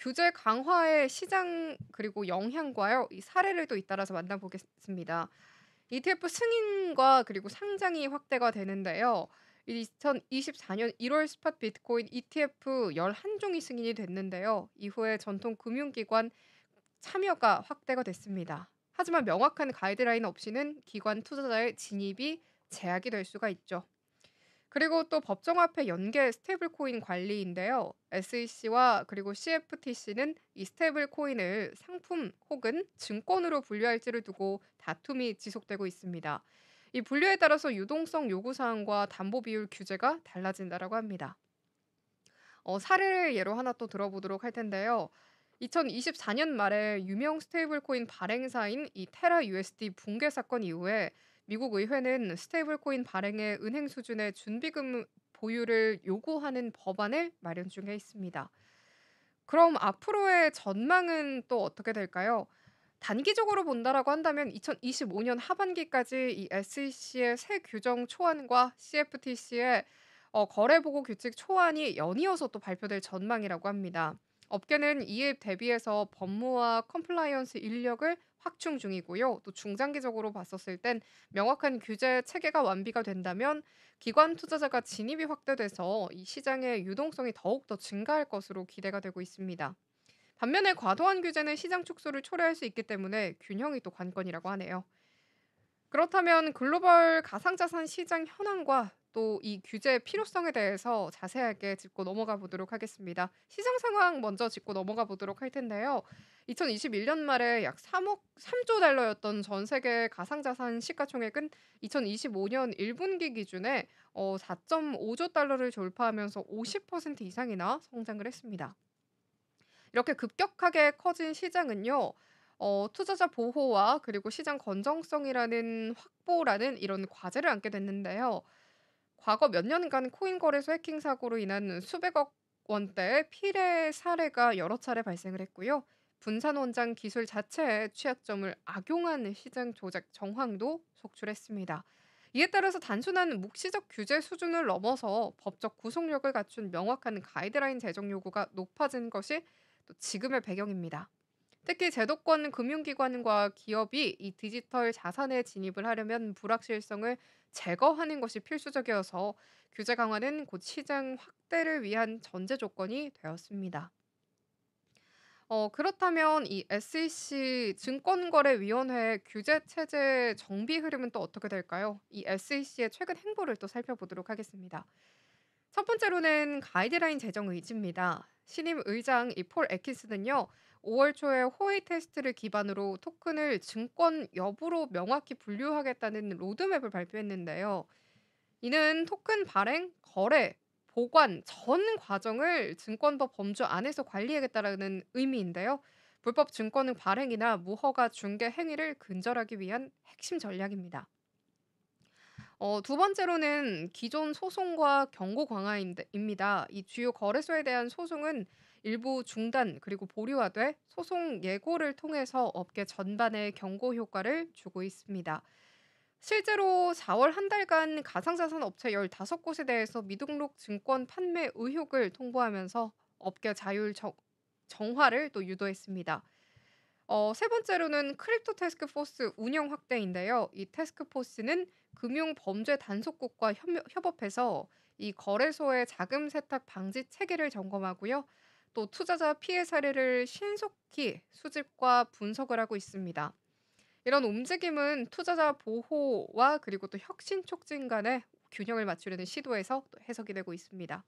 규제 강화의 시장 그리고 영향과요. 이 사례를 또 잇따라서 만나보겠습니다. ETF 승인과 그리고 상장이 확대가 되는데요. 2024년 1월 스팟 비트코인 ETF 11종이 승인이 됐는데요. 이후에 전통 금융기관 참여가 확대가 됐습니다. 하지만 명확한 가이드라인 없이는 기관 투자자의 진입이 제약이 될 수가 있죠. 그리고 또 법정 화폐 연계 스테이블 코인 관리인데요. SEC와 그리고 CFTC는 이 스테이블 코인을 상품 혹은 증권으로 분류할지를 두고 다툼이 지속되고 있습니다. 이 분류에 따라서 유동성 요구 사항과 담보 비율 규제가 달라진다라고 합니다. 사례를 예로 하나 또 들어보도록 할 텐데요. 2024년 말에 유명 스테이블 코인 발행사인 이 테라 USD 붕괴 사건 이후에 미국 의회는 스테이블 코인 발행의 은행 수준의 준비금 보유를 요구하는 법안을 마련 중에 있습니다. 그럼 앞으로의 전망은 또 어떻게 될까요? 단기적으로 본다라고 한다면 2025년 하반기까지 이 SEC의 새 규정 초안과 CFTC의 거래 보고 규칙 초안이 연이어서 또 발표될 전망이라고 합니다. 업계는 이에 대비해서 법무와 컴플라이언스 인력을 확충 중이고요. 또 중장기적으로 봤었을 땐 명확한 규제 체계가 완비가 된다면 기관 투자자가 진입이 확대돼서 이 시장의 유동성이 더욱 더 증가할 것으로 기대가 되고 있습니다. 반면에 과도한 규제는 시장 축소를 초래할 수 있기 때문에 균형이 또 관건이라고 하네요. 그렇다면 글로벌 가상자산 시장 현황과 또 이 규제의 필요성에 대해서 자세하게 짚고 넘어가 보도록 하겠습니다. 시장 상황 먼저 짚고 넘어가 보도록 할 텐데요. 2021년 말에 약 3조 달러였던 전 세계 가상자산 시가총액은 2025년 1분기 기준에 4.5조 달러를 돌파하면서 50% 이상이나 성장을 했습니다. 이렇게 급격하게 커진 시장은요. 투자자 보호와 그리고 시장 건정성이라는 확보라는 이런 과제를 안게 됐는데요. 과거 몇 년간 코인 거래소 해킹 사고로 인한 수백억 원대의 피해 사례가 여러 차례 발생을 했고요. 분산 원장 기술 자체의 취약점을 악용한 시장 조작 정황도 속출했습니다. 이에 따라서 단순한 묵시적 규제 수준을 넘어서 법적 구속력을 갖춘 명확한 가이드라인 제정 요구가 높아진 것이 또 지금의 배경입니다. 특히 제도권 금융기관과 기업이 이 디지털 자산에 진입을 하려면 불확실성을 제거하는 것이 필수적이어서 규제 강화는 곧 시장 확대를 위한 전제 조건이 되었습니다. 그렇다면 이 SEC 증권거래위원회 규제 체제 정비 흐름은 또 어떻게 될까요? 이 SEC의 최근 행보를 또 살펴보도록 하겠습니다. 첫 번째로는 가이드라인 제정 의지입니다. 신임 의장 이 폴 애킨스는요. 5월 초에 호의 테스트를 기반으로 토큰을 증권 여부로 명확히 분류하겠다는 로드맵을 발표했는데요. 이는 토큰 발행, 거래, 보관 전 과정을 증권법 범주 안에서 관리하겠다라는 의미인데요. 불법 증권의 발행이나 무허가 중개 행위를 근절하기 위한 핵심 전략입니다. 두 번째로는 기존 소송과 경고 강화입니다. 이 주요 거래소에 대한 소송은 일부 중단 그리고 보류화돼 소송 예고를 통해서 업계 전반에 경고 효과를 주고 있습니다. 실제로 4월 한 달간 가상자산 업체 15곳에 대해서 미등록 증권 판매 의혹을 통보하면서 업계 자율 정화를 또 유도했습니다. 세 번째로는 크립토 태스크 포스 운영 확대인데요. 이 태스크 포스는 금융 범죄 단속국과 협업해서 이 거래소의 자금 세탁 방지 체계를 점검하고요. 또 투자자 피해 사례를 신속히 수집과 분석을 하고 있습니다. 이런 움직임은 투자자 보호와 그리고 또 혁신 촉진 간의 균형을 맞추려는 시도에서 또 해석이 되고 있습니다.